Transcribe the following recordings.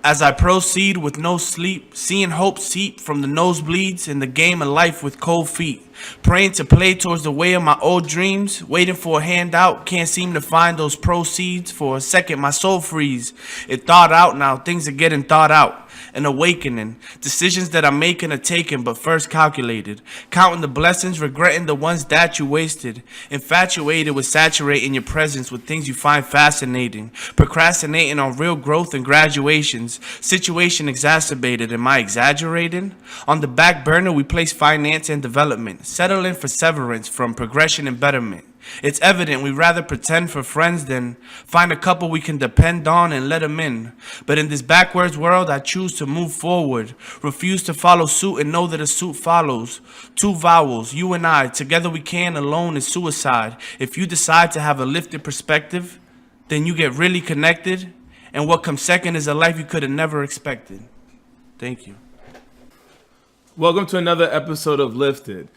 As I proceed with no sleep, seeing hope seep from the nosebleeds in the game of life with cold feet. Praying to play towards the way of my old dreams, waiting for a handout, can't seem to find those proceeds. For a second, my soul freeze. It thawed out now, things are getting thought out. An awakening, decisions that I'm making are taken, but first calculated. Counting the blessings, regretting the ones that you wasted. Infatuated with saturating your presence with things you find fascinating. Procrastinating on real growth and graduations. Situation exacerbated, am I exaggerating? On the back burner, we place finance and development. Settling for severance from progression and betterment. It's evident we'd rather pretend for friends than find a couple we can depend on and let them in. But in this backwards world, I choose to move forward. Refuse to follow suit and know that a suit follows. Two vowels, you and I, together we can, alone is suicide. If you decide to have a lifted perspective, then you get really connected. And what comes second is a life you could have never expected. Thank you. Welcome to another episode of Lifted.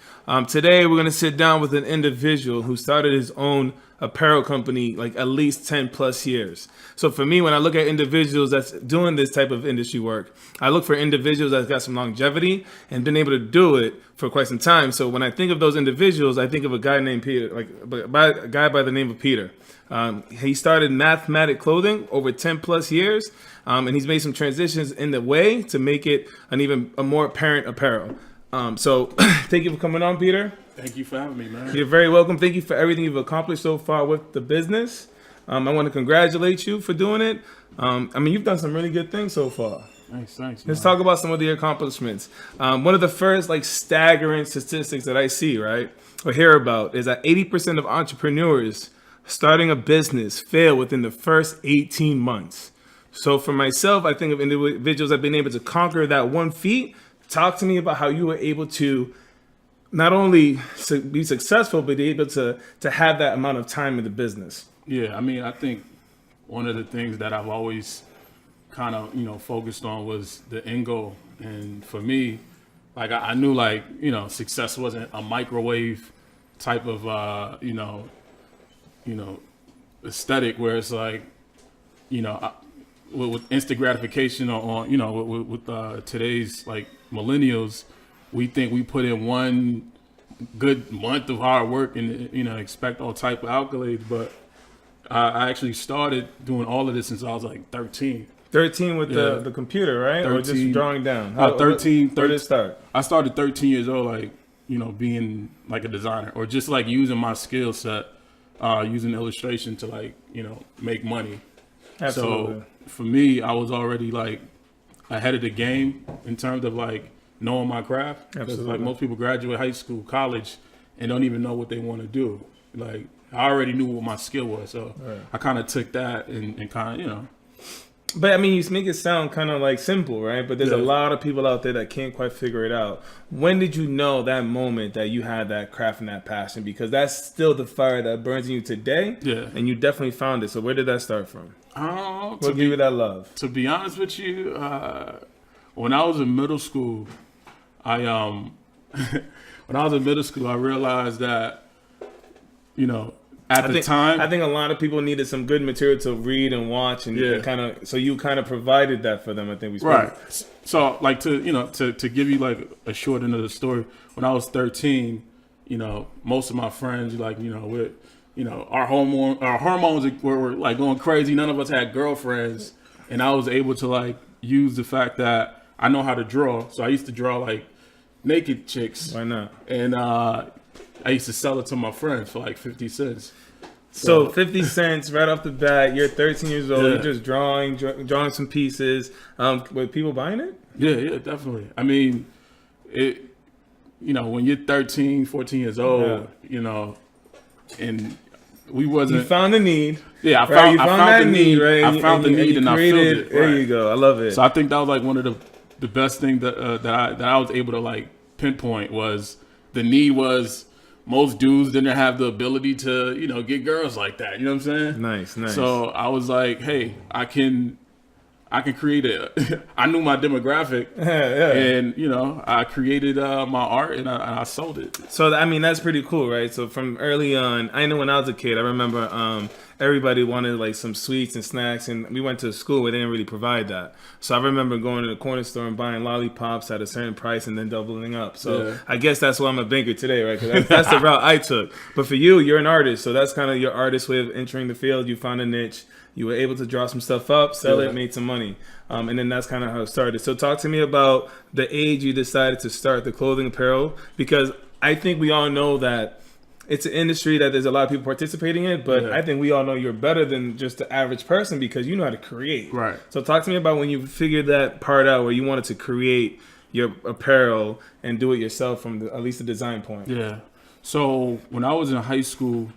Today we're going to sit down with an individual who started his own apparel company like at least 10 plus years. So for me, when I look at individuals that's doing this type of industry work, I look for individuals that's got some longevity and been able to do it for quite some time. So when I think of those individuals, I think of a guy named Peter, a guy by the name of Peter. He started Mathmatik Clothing over 10 plus years. And he's made some transitions in the way to make it a more apparent apparel. So thank you for coming on, Peter. Thank you for having me, man. You're very welcome. Thank you for everything you've accomplished so far with the business. I want to congratulate you for doing it. You've done some really good things so far. Thanks. Let's talk about some of the accomplishments. One of the first staggering statistics that I see, right, or hear about is that 80% of entrepreneurs starting a business fail within the first 18 months. So for myself, I think of individuals that have been able to conquer that one feat. Talk to me about how you were able to not only be successful, but be able to have that amount of time in the business. Yeah, I think one of the things that I've always kind of, focused on was the end goal. And for me, I knew success wasn't a microwave type of, aesthetic where it's with instant gratification with today's millennials, we think we put in one good month of hard work and expect all type of accolades. But I actually started doing all of this since I was 13. 13 with the computer, right? 13, or just drawing down? 13. Where did it start? I started 13 years old, being a designer or just using my skill set, using illustration to make money. Absolutely. So for me, I was already ahead of the game in terms of knowing my craft. Absolutely. Most people graduate high school, college, and don't even know what they want to do. I already knew what my skill was, so right. I kind of took that and kind of But you make it sound kind of simple, right? But there's a lot of people out there that can't quite figure it out. When did you know that moment that you had that craft and that passion? Because that's still the fire that burns in you today. Yeah. And you definitely found it. So where did that start from? What gave you that love? To be honest with you, when I was in middle school, I realized that, I think a lot of people needed some good material to read and watch, and so you kind of provided that for them. I think we spoke. Right. So to give you a short end of the story, when I was 13, most of my friends our hormones were going crazy. None of us had girlfriends, and I was able to use the fact that I know how to draw. So I used to draw naked chicks. Why not? And I used to sell it to my friends for 50 cents. So 50 cents right off the bat. You're 13 years old. You're just drawing some pieces. Were people buying it? Yeah, definitely. When you're 13, 14 years old, and we wasn't. You found the need. Yeah, I found that the need, right? I found the need and I filled it. There you go. I love it. So I think that was one of the best things that I was able to pinpoint was the need was. Most dudes didn't have the ability to, get girls like that. You know what I'm saying? Nice. So I was hey, I can create I knew my demographic, and I created my art and I sold it. So that's pretty cool, right? So from early on, I know when I was a kid, I remember everybody wanted like some sweets and snacks, and we went to a school where they didn't really provide that. So I remember going to the corner store and buying lollipops at a certain price and then doubling up. So I guess that's why I'm a banker today, right? Because that's the route I took. But for you, you're an artist, so that's kind of your artist way of entering the field. You found a niche. You were able to draw some stuff up, sell it, made some money. And then that's kind of how it started. So talk to me about the age you decided to start the clothing apparel, because I think we all know that it's an industry that there's a lot of people participating in, but I think we all know you're better than just the average person because you know how to create. Right. So talk to me about when you figured that part out where you wanted to create your apparel and do it yourself from at least the design point. Yeah. So when I was in high school,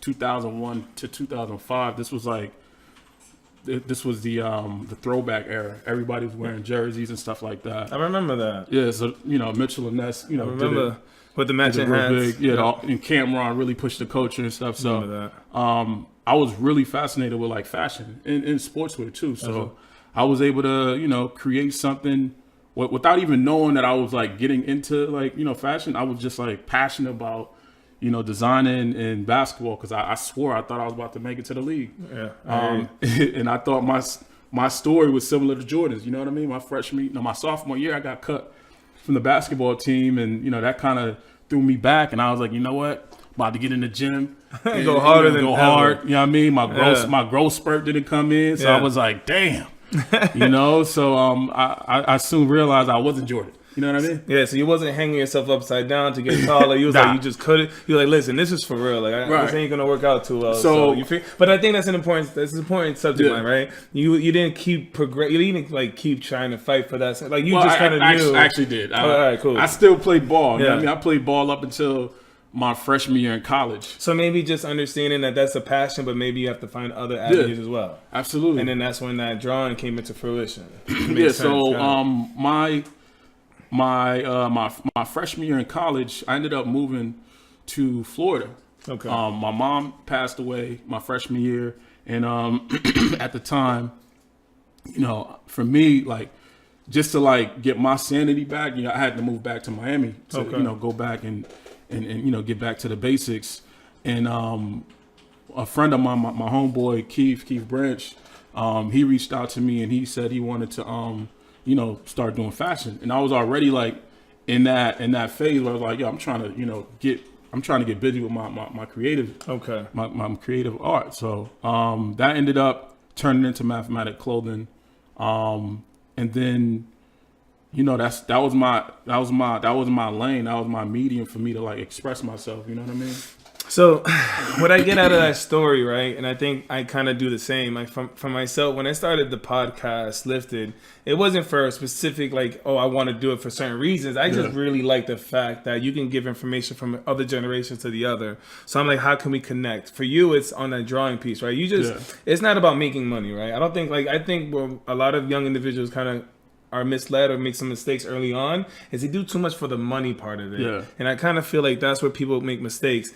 2001 to 2005, this was the throwback era. Everybody was wearing jerseys and stuff like that. I remember that. Yeah. So Mitchell and Ness, I remember with the matching hats. big, and Cameron really pushed the culture and stuff. So I was really fascinated with like fashion and sportswear too. So I was able to create something without even knowing that I was like getting into like fashion. I was just like passionate about designing and basketball because I swore I thought I was about to make it to the league. Yeah. And I thought my story was similar to Jordan's. You know what I mean? My sophomore year, I got cut from the basketball team, and that kind of threw me back. And I was like, you know what? About to get in the gym, and go harder than go ever. hard. You know what I mean? My growth spurt didn't come in, so I was like, damn. So I soon realized I wasn't Jordan. You know what I mean? Yeah, so you wasn't hanging yourself upside down to get taller. You was like, you just couldn't. You were like, listen, this is for real. Like, this ain't gonna work out too well. So but I think that's an important subject line, right? You didn't keep You didn't like keep trying to fight for that. Like you just kind of knew. I actually did. All right, cool. I still played ball. You know what I mean? I played ball up until my freshman year in college. So maybe just understanding that that's a passion, but maybe you have to find other avenues as well. Absolutely. And then that's when that drawing came into fruition. My freshman year in college, I ended up moving to Florida. Okay. My mom passed away my freshman year, and at the time, for me, like just to like get my sanity back, I had to move back to Miami to go back and get back to the basics. And a friend of mine, my homeboy Keith Branch, he reached out to me and he said he wanted to start doing fashion. And I was already like in that phase where I was like, I'm trying to get busy with my creative my creative art. So that ended up turning into Mathmatik Clothing. And then that was my lane. That was my medium for me to like express myself. You know what I mean? So what I get out of that story, right, and I think I kind of do the same. Like for myself, when I started the podcast Lifted, it wasn't for a specific like, I want to do it for certain reasons. I just really like the fact that you can give information from other generations to the other. So I'm like, how can we connect? For you, it's on that drawing piece, right? It's not about making money, right? I think a lot of young individuals kind of are misled or make some mistakes early on is they do too much for the money part of it. Yeah. And I kind of feel like that's where people make mistakes.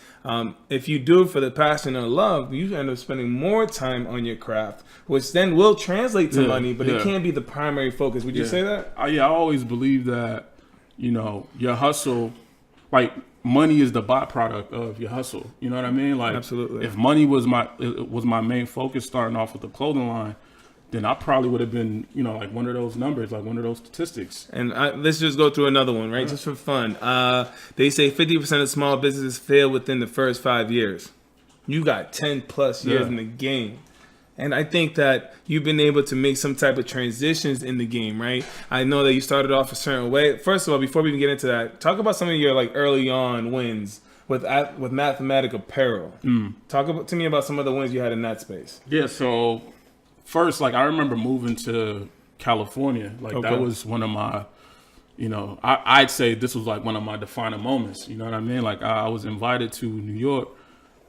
If you do it for the passion and love, you end up spending more time on your craft, which then will translate to money, but it can't be the primary focus. Would you say that? I always believe that, your hustle, like money is the byproduct of your hustle. You know what I mean? Like, absolutely. If money was my main focus starting off with the clothing line, then I probably would have been, like one of those numbers, like one of those statistics. And let's just go through another one, right? Just for fun. They say 50% of small businesses fail within the first 5 years. You got 10 plus years in the game. And I think that you've been able to make some type of transitions in the game, right? I know that you started off a certain way. First of all, before we even get into that, talk about some of your like early on wins with Mathmatik Apparel. Talk to me about some of the wins you had in that space. Yeah, so first, like I remember moving to California. Like that was one of my, I'd say this was like one of my defining moments. You know what I mean? Like I was invited to New York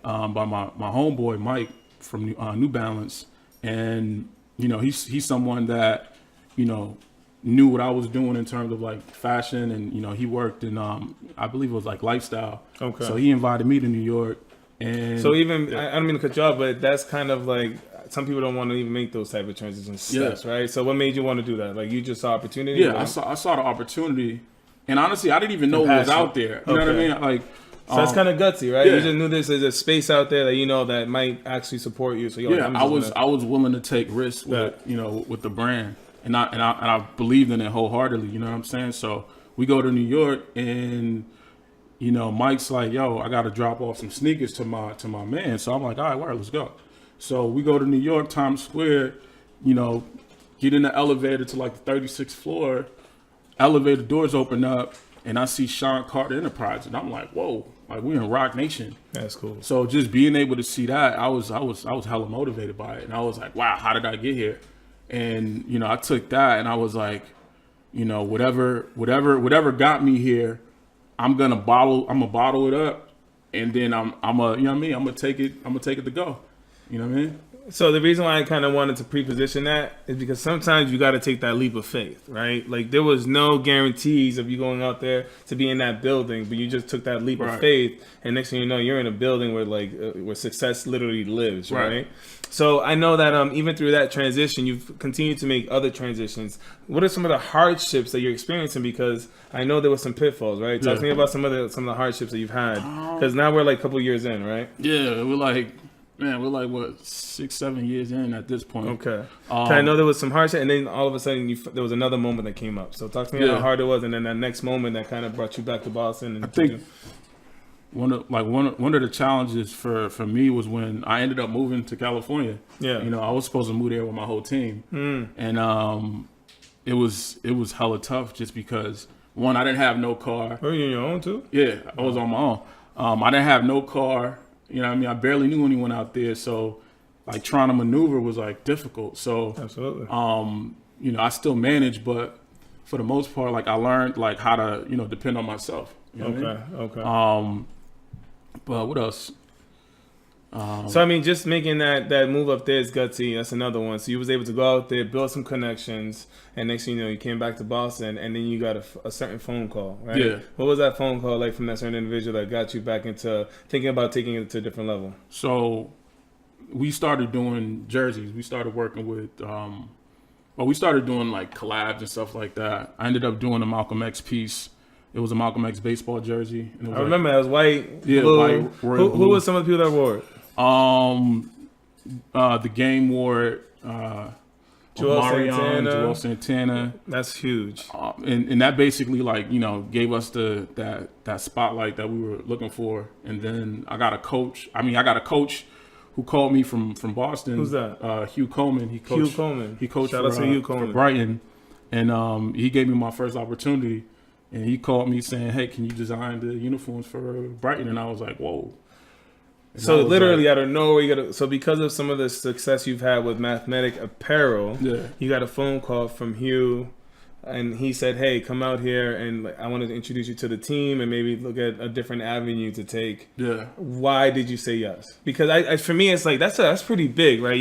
by my homeboy Mike from New Balance, and he's someone that knew what I was doing in terms of like fashion, and he worked in I believe it was like lifestyle. Okay. So he invited me to New York, and so even I don't mean to cut you off, but that's kind of like. Some people don't want to even make those type of transition steps, right? So what made you want to do that? Like you just saw opportunity? Yeah, I saw the opportunity, and honestly, I didn't even know what was out there. You know what I mean? Like So that's kind of gutsy, right? Yeah. You just knew there's a space out there that you know that might actually support you. So you're Yeah, like, I was willing to take risks with with the brand, and I believed in it wholeheartedly. You know what I'm saying? So we go to New York, and Mike's like, "Yo, I got to drop off some sneakers to my man." So I'm like, "All right, let's go." So we go to New York, Times Square. Get in the elevator to like the 36th floor. Elevator doors open up, and I see Sean Carter Enterprise, and I'm like, "Whoa!" Like, we're in Rock Nation. That's cool. So just being able to see that, I was hella motivated by it, and I was like, "Wow, how did I get here?" And I took that, and I was like, whatever got me here, I'm gonna bottle it up, and then I'm gonna take it to go. You know what I mean? So the reason why I kind of wanted to pre-position that is because sometimes you got to take that leap of faith, right? Like, there was no guarantees of you going out there to be in that building, but you just took that leap of faith, and next thing you know, you're in a building where where success literally lives, right? So I know that even through that transition, you've continued to make other transitions. What are some of the hardships that you're experiencing? Because I know there were some pitfalls, right? Talk to me about some of the hardships that you've had, because now we're like a couple years in, right? Yeah, we're like what, 6-7 years in at this point. Okay. I know there was some hardship, and then all of a sudden there was another moment that came up. So talk to me about how hard it was, and then that next moment that kind of brought you back to Boston. And I think one of the challenges for me was when I ended up moving to California. Yeah. I was supposed to move there with my whole team, and it was hella tough just because, one, I didn't have no car. Were you on your own too? Yeah, I was on my own. I didn't have no car. You know what I mean? I barely knew anyone out there, so like trying to maneuver was like difficult. So absolutely. I still managed, but for the most part, like I learned like how to, depend on myself. You know what I mean? But what else? So I mean, just making that move up there is gutsy. That's another one. So you was able to go out there, build some connections, and next thing you know, you came back to Boston, and then you got a certain phone call, right? Yeah. What was that phone call like from that certain individual that got you back into thinking about taking it to a different level? So we started doing jerseys. We started working with, we started doing like collabs and stuff like that. I ended up doing a Malcolm X piece. It was a Malcolm X baseball jersey. And it was remember it was white. Yeah, blue. white. Who was some of the people that wore it? The game wore Joel Santana. That's huge. And that basically gave us that spotlight that we were looking for. And then I got a coach who called me from Boston. Who's that? Hugh Coleman. He coached Shout out to Hugh Coleman. for Brighton. And he gave me my first opportunity. And he called me saying, "Hey, can you design the uniforms for Brighton?" And I was like, "Whoa." So literally out of nowhere, so because of some of the success you've had with Mathmatik apparel, you got a phone call from Hugh, and he said, "Hey, come out here, and I wanted to introduce you to the team, and maybe look at a different avenue to take." Yeah. Why did you say yes? Because I for me, it's like that's pretty big, right?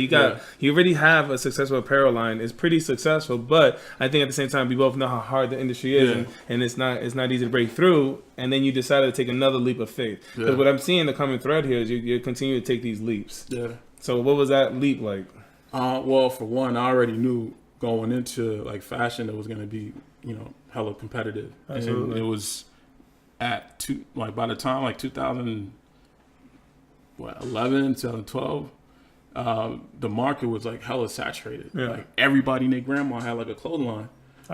You already have a successful apparel line. It's pretty successful, but I think at the same time, we both know how hard the industry is, and it's not easy to break through. And then you decided to take another leap of faith. Because what I'm seeing, the common thread here is you continue to take these leaps. Yeah. So what was that leap like? Well, for one, I already knew going into like fashion, it was going to be, hella competitive. Absolutely. And it was by the time like 2011, 2012, the market was like hella saturated. Yeah. Like everybody and their grandma had like a clothing line.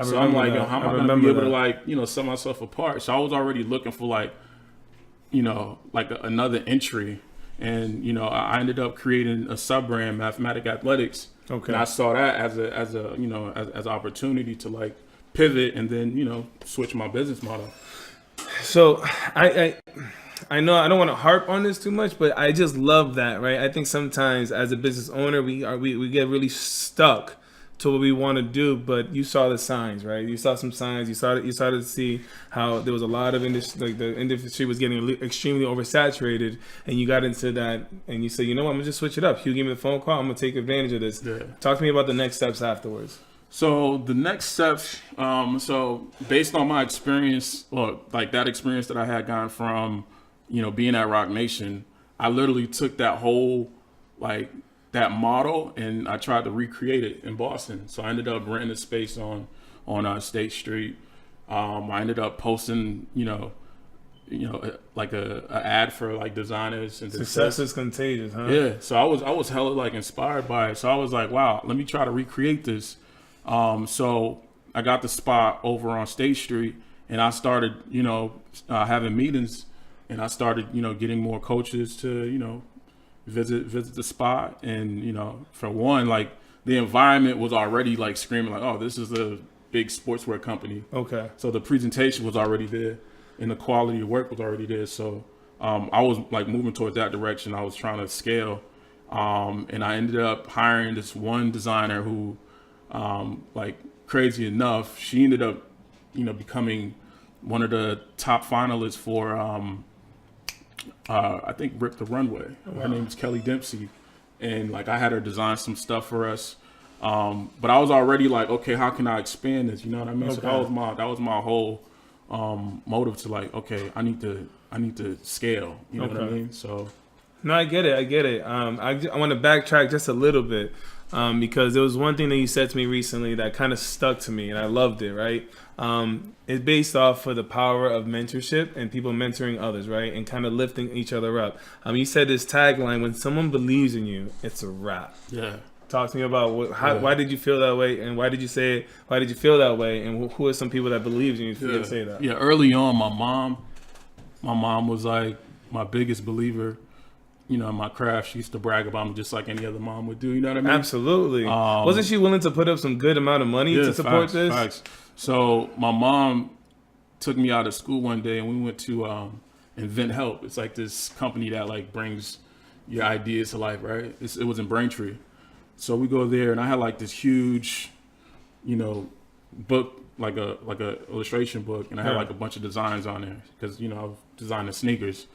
So I'm like, how am I going to be able to set myself apart? So I was already looking for like another entry. And, I ended up creating a sub-brand, Mathmatik Athletics. Okay. And I saw that as an opportunity to like pivot and then, switch my business model. So I know I don't want to harp on this too much, but I just love that, right? I think sometimes as a business owner, we get really stuck to what we want to do, but you saw the signs, right? You saw some signs. You started to see how there was a lot of industry, like the industry was getting extremely oversaturated, and you got into that, and you said, you know what, I'm gonna just switch it up. Hugh gave me the phone call. I'm gonna take advantage of this. Yeah. Talk to me about the next steps afterwards. So the next steps, so based on my experience, or like that experience that I had gone from, being at Rock Nation, I literally took that whole that model and I tried to recreate it in Boston. So I ended up renting a space on State Street. I ended up posting, like a ad for like designers and Success is contagious, huh? Yeah, so I was hella like inspired by it. So I was like, wow, let me try to recreate this. So I got the spot over on State Street, and I started, having meetings, and I started, getting more coaches to, visit the spot. And, for one, like the environment was already like screaming like, oh, this is a big sportswear company. Okay. So the presentation was already there, and the quality of work was already there. So I was like moving towards that direction. I was trying to scale, and I ended up hiring this one designer who, like crazy enough, she ended up, becoming one of the top finalists for, I think Rip the Runway. Her name's Kelly Dempsey, and like I had her design some stuff for us. But I was already like, okay, how can I expand this? You know what I mean? Okay. So that was my whole motive to like, okay, I need to scale. You know what I Okay. mean? So No, I get it. I want to backtrack just a little bit because there was one thing that you said to me recently that kind of stuck to me, and I loved it, right? It's based off of the power of mentorship and people mentoring others, right? And kind of lifting each other up. You said this tagline, when someone believes in you, it's a wrap. yeah. Talk to me about why did you feel that way, and why did you say it? Why did you feel that way, and who are some people that believed in you for you to say that? Yeah, early on, my mom was like my biggest believer, in my craft. She used to brag about me just like any other mom would do. You know what I mean? Absolutely. Wasn't she willing to put up some good amount of money to support this? Facts. So my mom took me out of school one day, and we went to Invent Help. It's like this company that like brings your ideas to life, right? It was in Braintree. So we go there, and I had like this huge, book, like a illustration book, and I had like a bunch of designs on there because I was designing sneakers.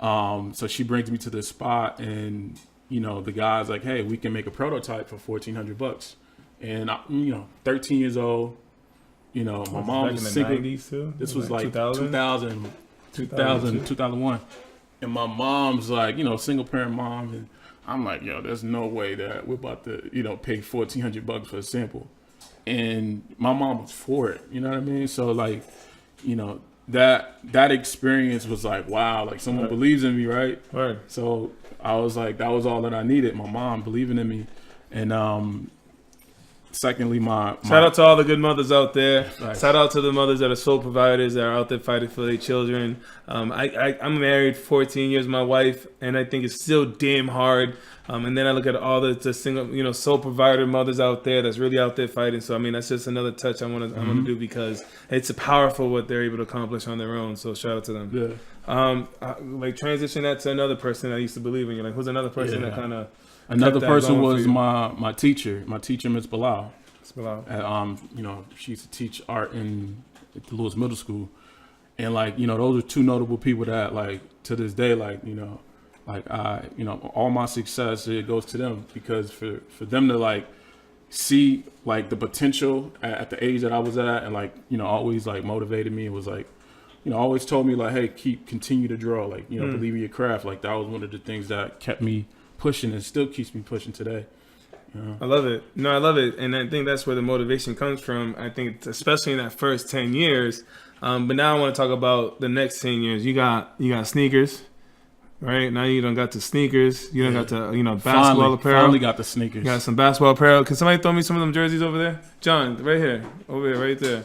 So she brings me to this spot, and the guy's like, "Hey, we can make a prototype for $1,400." And I, 13 years old, my mom was in the single. 90s too? This was like 2000? 2001, and my mom's like, single parent mom, and I'm like, yo, there's no way that we're about to, pay $1,400 for a sample. And my mom was for it. You know what I mean? So like, that experience was like, wow, like someone believes in me, right? Right. So I was like, that was all that I needed. My mom believing in me. And secondly, my Shout out to all the good mothers out there. Right. Shout out to the mothers that are sole providers that are out there fighting for their children. I'm married 14 years, my wife, and I think it's still damn hard. And then I look at all the single, sole provider mothers out there that's really out there fighting. So I mean, that's just another touch I want to do because it's powerful what they're able to accomplish on their own. So shout out to them. Yeah. Like transition that to another person that used to believe in you. Like who's another person that kind of Another person was my teacher, Miss Bilal. She used to teach art at the Lewis Middle School, and like those are two notable people that like to this day all my success, it goes to them, because for them to like see like the potential at the age that I was at, and like always like motivated me, and was like always told me like, hey, continue to draw, like believe in your craft. Like that was one of the things that kept me pushing and still keeps me pushing today. I love it. No, I love it. And I think that's where the motivation comes from. I think especially in that first 10 years. But now I want to talk about the next 10 years. You got sneakers, right? Now you don't got the sneakers. You don't got the, basketball apparel. Finally got the sneakers. You got some basketball apparel. Can somebody throw me some of them jerseys over there? John, right here. Over here, right there.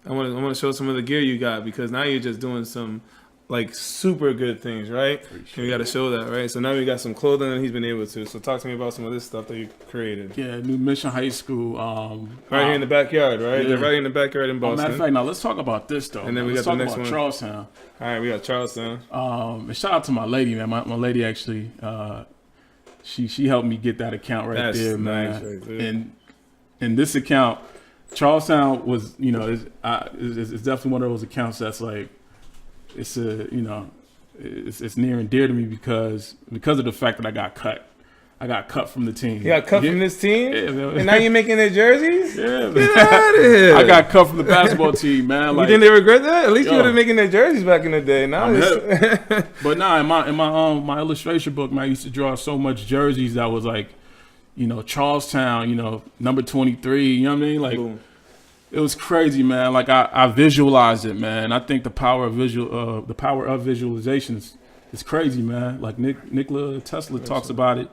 I want to show some of the gear you got, because now you're just doing some like super good things, right? And we got to show that, right? So now we got some clothing that he's been able to. So talk to me about some of this stuff that you created. Yeah, New Mission High School. Right here in the backyard, right? Yeah. They're right in the backyard in Boston. Matter of fact, now let's talk about this though. And then we let's got the talk next about one. Charlestown. All right, we got Charlestown. And shout out to my lady, man. My lady actually, she helped me get that account right there, man. Nice right there. And this account, Charlestown was, it's definitely one of those accounts that's like, it's it's near and dear to me because of the fact that I got cut. I got cut from the team. You got cut from this team? Yeah, man. And now you're making their jerseys? Yeah, man. Get out of here. I got cut from the basketball team, man. You think they regret that? At least you would have making their jerseys back in the day. Now I'm it's But nah, in my illustration book, man, I used to draw so much jerseys that was like, Charlestown, number 23, you know what I mean? Like, Boom. It was crazy, man. Like I visualized it, man. I think the power of visualization is crazy, man. Like Nikola Tesla talks about it,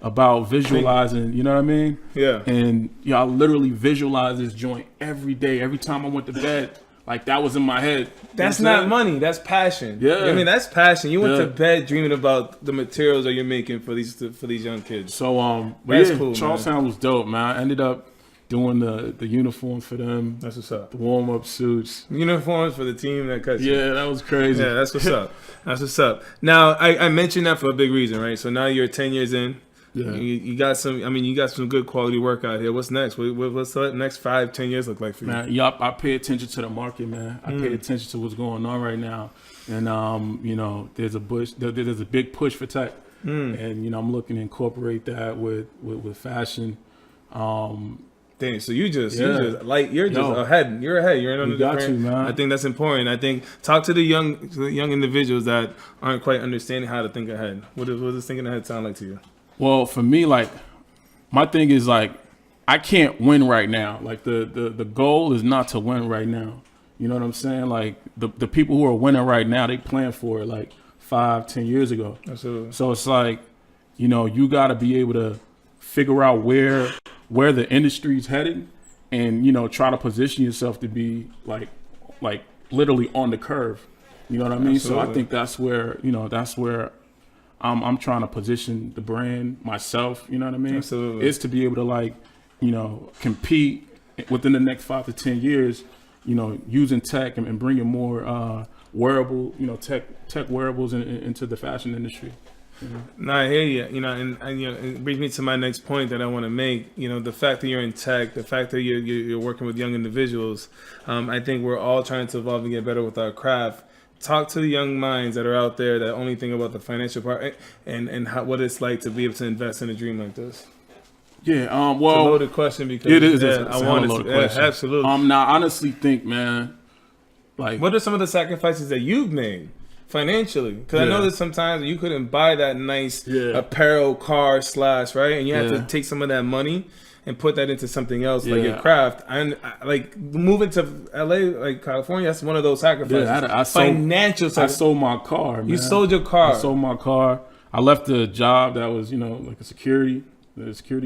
about visualizing. You know what I mean? Yeah. And I literally visualized this joint every day. Every time I went to bed, like that was in my head. That's not money. That's passion. Yeah. I mean, that's passion. You went to bed dreaming about the materials that you're making for these young kids. So That's cool, Charlestown was dope, man. I ended up doing the uniforms for them. That's what's up. The warm up suits. Uniforms for the team that cuts you. Yeah, that was crazy. Yeah, that's what's up. That's what's up. Now, I mentioned that for a big reason, right? So now you're 10 years in. Yeah. You got some. I mean, you got some good quality work out here. What's next? What's the next 5-10 years look like for you? Man, yup, I pay attention to the market, man. I pay attention to what's going on right now, and there's a big push for tech, and I'm looking to incorporate that with fashion. Damn, so you're just Yo. ahead. You're ahead. You're in on the got different. you, man. I think that's important. I think talk to the young individuals that aren't quite understanding how to think ahead. What does thinking ahead sound like to you? Well, for me, like, my thing is, like, I can't win right now. Like, the goal is not to win right now. You know what I'm saying? Like, the people who are winning right now, they planned for it, like, 5-10 years ago. Absolutely. So it's like, you got to be able to figure out where the industry's heading and, try to position yourself to be, like literally on the curve. You know what I mean? Absolutely. So I think that's where I'm trying to position the brand, myself, you know what I mean? Absolutely. Is to be able to compete within the next 5 to 10 years, using tech and bringing more wearable, tech wearables into the fashion industry. No, I hear you. And it brings me to my next point that I want to make. The fact that you're in tech, the fact that you're working with young individuals, I think we're all trying to evolve and get better with our craft. Talk to the young minds that are out there that only think about the financial part and what it's like to be able to invest in a dream like this. Yeah, It's a loaded question because it is. I want to. Question. Absolutely. Now, I honestly think, man, like, what are some of the sacrifices that you've made financially? Because I know that sometimes you couldn't buy that nice apparel, car, right, and you have to take some of that money and put that into something else, like your craft. And like moving to LA, like California, that's one of those sacrifices. Financial sacrifices. I sold my car, man. You sold your car. I sold my car. I left a job that was, like a security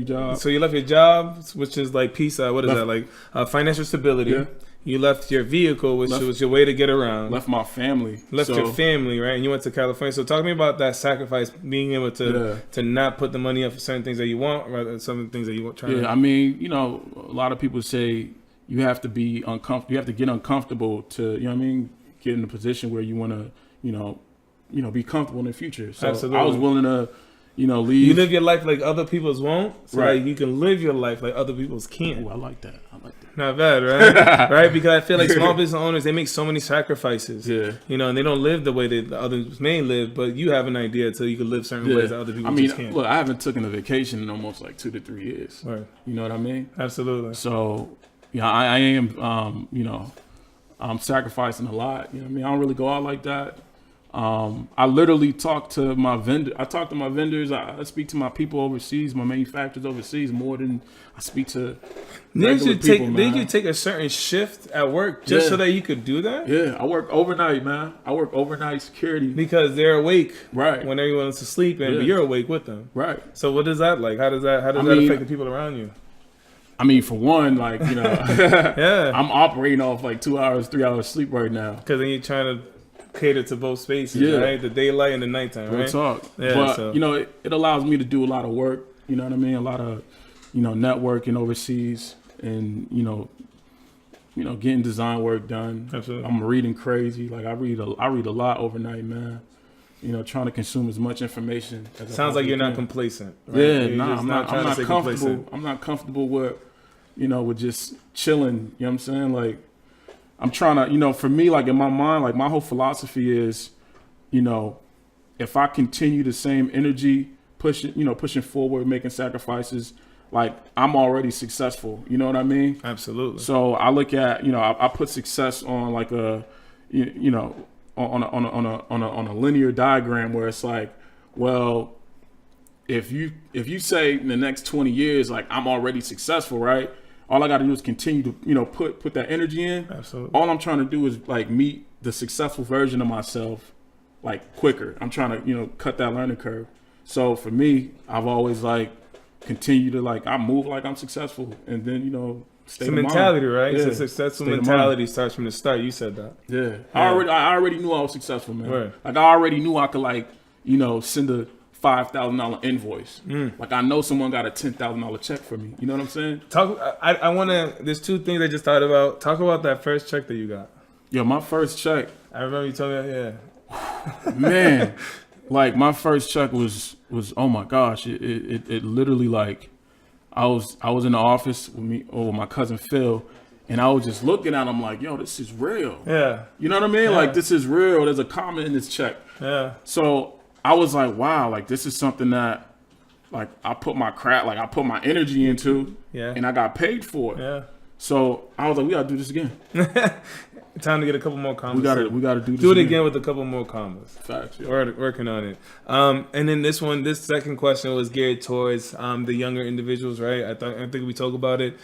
job. So you left your job, which is like peace. What is that? Like financial stability. Yeah. You left your vehicle, which was your way to get around. Left my family. Left your family, right? And you went to California. So talk to me about that sacrifice, being able to not put the money up for certain things that you want, rather than some things that you want. I mean, a lot of people say you have to be uncomfortable. You have to get uncomfortable to, get in a position where you want to, be comfortable in the future. So absolutely. I was willing to, leave. You live your life like other people's won't, so right. Like you can live your life like other people's can't. Ooh, I like that. Not bad, right? Right? Because I feel like small business owners, they make so many sacrifices. Yeah. And they don't live the way that the others may live, but you have an idea so you can live certain ways that other people just can't. Look, I haven't taken a vacation in almost like 2 to 3 years. Right. You know what I mean? Absolutely. So, I am, I'm sacrificing a lot. You know what I mean? I don't really go out like that. I literally talk to my vendor. I talk to my vendors. I speak to my people overseas, my manufacturers overseas, more than I speak to regular people, man. Did you take a certain shift at work just so that you could do that? Yeah, I work overnight, man. I work overnight security because they're awake, right, when everyone else is sleeping, but you're awake with them, right. So what is that like? How does that affect the people around you? I mean, for one, like yeah, I'm operating off like 2 hours, 3 hours sleep right now. Because then you're trying to cater to both spaces, right? The daylight and the nighttime, right? Real talk. Yeah, but it allows me to do a lot of work. You know what I mean? A lot of networking overseas, and getting design work done. Absolutely. I'm reading crazy. Like I read a lot overnight, man. Trying to consume as much information as Sounds like you're not complacent. Right? Yeah, I'm not comfortable. Complacent. I'm not comfortable with with just chilling. You know what I'm saying? Like I'm trying to, for me, like in my mind, like my whole philosophy is, if I continue the same energy, pushing forward, making sacrifices, like I'm already successful. You know what I mean? Absolutely. So I look at, I put success on like a, on a linear diagram where it's like, well, if you say in the next 20 years, like I'm already successful, right? all I got to do is continue to, you know, put that energy in. Absolutely. All I'm trying to do is like meet the successful version of myself like quicker. I'm trying to, you know, cut that learning curve. So for me, I've always like continued to like, I move like I'm successful, and then, you know, It's a mentality, right? Yeah. It's a successful State of mentality starts from the start. You said that. Yeah. Yeah. I already knew I was successful, man. Right. Like I already knew I could like, you know, send a $5,000 invoice. Like I know someone got a $10,000 check for me. You know what I'm saying? I want to. There's two things I just thought about. Talk about that first check that you got. Yo, my first check, I remember you told me that. Yeah. man, like my first check was oh my gosh, it literally like I was in the office with my cousin Phil, and I was just looking at him like, yo, this is real. Yeah. You know what I mean? Yeah. Like this is real. There's a comment in this check. Yeah. So I was like, wow, like this is something that like I put my energy into, Yeah. and I got paid for it. Yeah. So I was like, we gotta do this again. Time to get a couple more combos. We gotta do this. Do it again with a couple more combos. Facts. Yeah. Working on it. And then this second question was geared towards the younger individuals, right? I think we talk about it.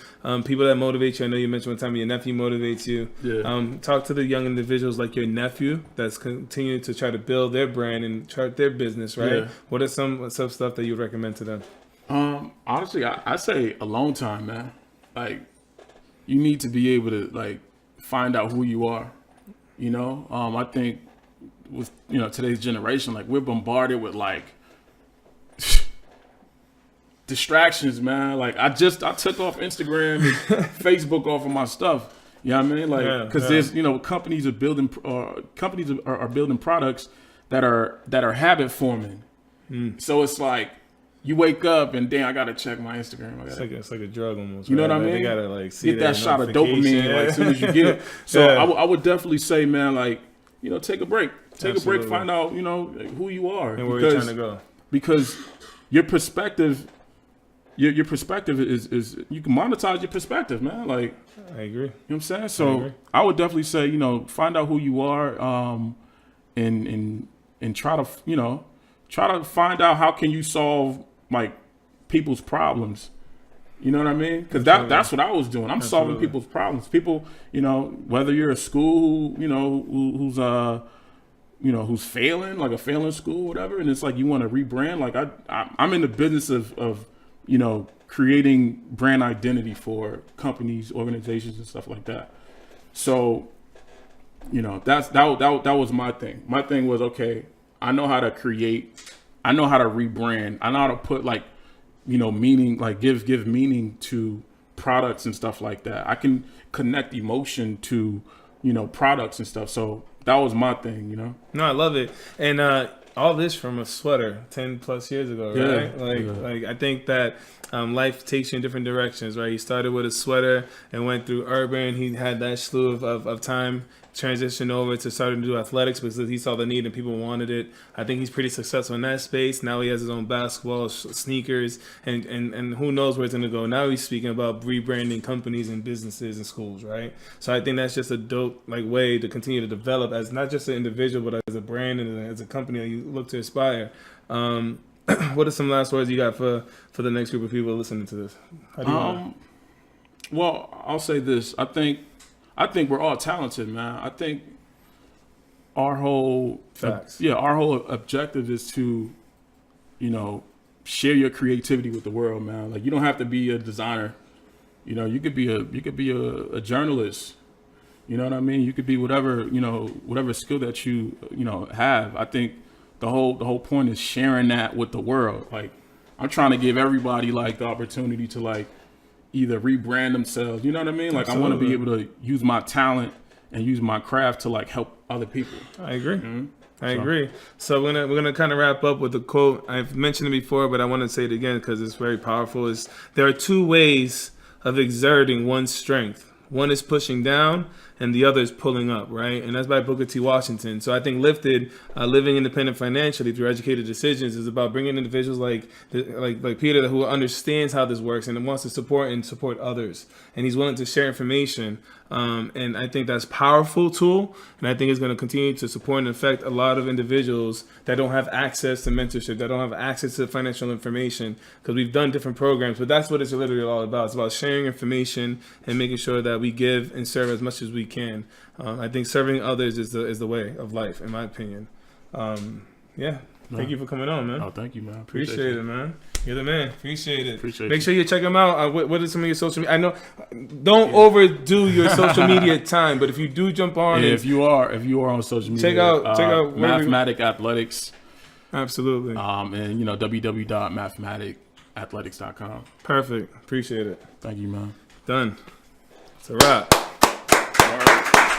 People that motivate you. I know you mentioned one time your nephew motivates you. Yeah. Talk to the young individuals like your nephew that's continuing to try to build their brand and chart their business, right? Yeah. What are some stuff that you would recommend to them? Honestly, I say alone time, man. Like you need to be able to like find out who you are. You know, I think with, you know, today's generation, like we're bombarded with like distractions, man. Like I took off Instagram and Facebook off of my stuff. You know what I mean? Like, because there's, you know, companies are building building products that are habit forming. So it's like you wake up and damn, I gotta check my Instagram. It's like a drug almost. You know right? what I mean? They gotta like see get that shot of dopamine like as soon as you get it. So Yeah. I would definitely say, man, like, you know, take a break. Take a Absolutely. break, find out, you know, who you are. And where you're trying to go. Because your perspective, your perspective is you can monetize your perspective, man. Like, I agree. you know what I'm saying? So I would definitely say, you know, find out who you are, and try to, you know, find out how can you solve like people's problems. You know what I mean? Because that's what I was doing. I'm solving people's problems. People, you know, whether you're a school, you know, who's failing, like a failing school, whatever, and it's like you want to rebrand. Like I'm in the business of you know, creating brand identity for companies, organizations, and stuff like that. So, you know, that was my thing. My thing was, okay, I know how to create, I know how to rebrand, I know how to put like, you know, meaning, like give meaning to products and stuff like that. I can connect emotion to, you know, products and stuff. So that was my thing, you know. No, I love it. And all this from a sweater 10 plus years ago, right? Like I think that life takes you in different directions, right? He started with a sweater and went through urban. He had that slew of time, transitioned over to starting to do athletics because he saw the need and people wanted it. I think he's pretty successful in that space. Now he has his own basketball, sneakers, and who knows where it's going to go. Now he's speaking about rebranding companies and businesses and schools, right? So I think that's just a dope like way to continue to develop as not just an individual, but as a brand and as a company that you look to aspire. What are some last words you got for the next group of people listening to this? How do you well, I'll say this. I think we're all talented, man. I think our whole objective is to, you know, share your creativity with the world, man. Like you don't have to be a designer. You know, you could be a journalist. You know what I mean? You could be whatever skill that you know have. I think the whole point is sharing that with the world. Like I'm trying to give everybody like the opportunity to like either rebrand themselves. You know what I mean? Like Absolutely. I want to be able to use my talent and use my craft to like help other people. I agree. Mm-hmm. I agree. So we're gonna kind of wrap up with a quote. I've mentioned it before, but I want to say it again because it's very powerful. Is there are two ways of exerting one's strength. One is pushing down, and the others pulling up, right? And that's by Booker T. Washington. So I think Lifted, living independent financially through educated decisions, is about bringing individuals like Peter, who understands how this works and wants to support others, and he's willing to share information. And I think that's a powerful tool, and I think it's going to continue to support and affect a lot of individuals that don't have access to mentorship, that don't have access to financial information, because we've done different programs, but that's what it's literally all about. It's about sharing information and making sure that we give and serve as much as we can. I think serving others is the way of life, in my opinion. Thank you for coming on, man. Oh, thank you, man. Appreciate it, man. You're the man. Appreciate it. Appreciate Make you. sure you check them out. What are some of your social media? I know, don't overdo your social media time, but if you do jump on, if you are on social media, check out Mathmatik Athletics. Absolutely. And www.mathmaticathletics.com. Perfect. Appreciate it. Thank you, man. Done. It's a wrap. All right.